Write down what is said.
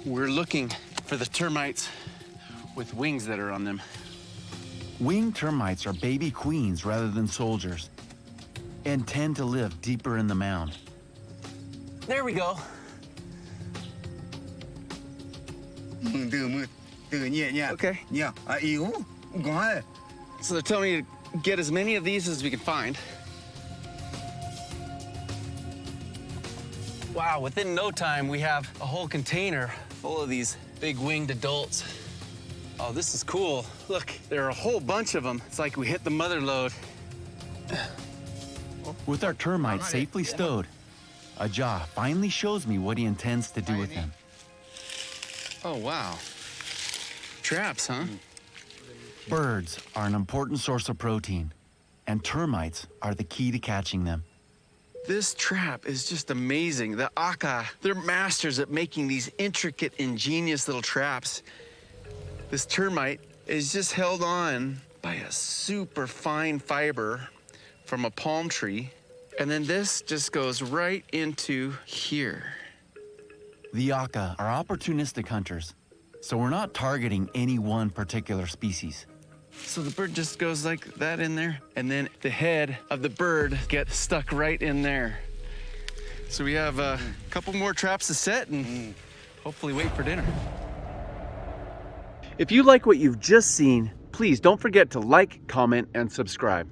We're looking for the termites with wings that are on them. Winged termites are baby queens rather than soldiers and tend to live deeper in the mound. There we go. Okay. So they're telling me to get as many of these as we can find. Wow, within no time, we have a whole container full of these big winged adults. Oh, this is cool. Look, there are a whole bunch of them. It's like we hit the mother lode. With our termites safely stowed, Ajah finally shows me what he intends to do with them. Oh, wow. Traps, huh? Birds are an important source of protein, and termites are the key to catching them. This trap is just amazing. The Aka, they're masters at making these intricate, ingenious little traps. This termite is just held on by a super fine fiber from a palm tree. And then this just goes right into here. The Aka are opportunistic hunters, so we're not targeting any one particular species. So the bird just goes like that in there, and then the head of the bird gets stuck right in there. So we have a couple more traps to set and hopefully wait for dinner. If you like what you've just seen, please don't forget to like, comment, and subscribe.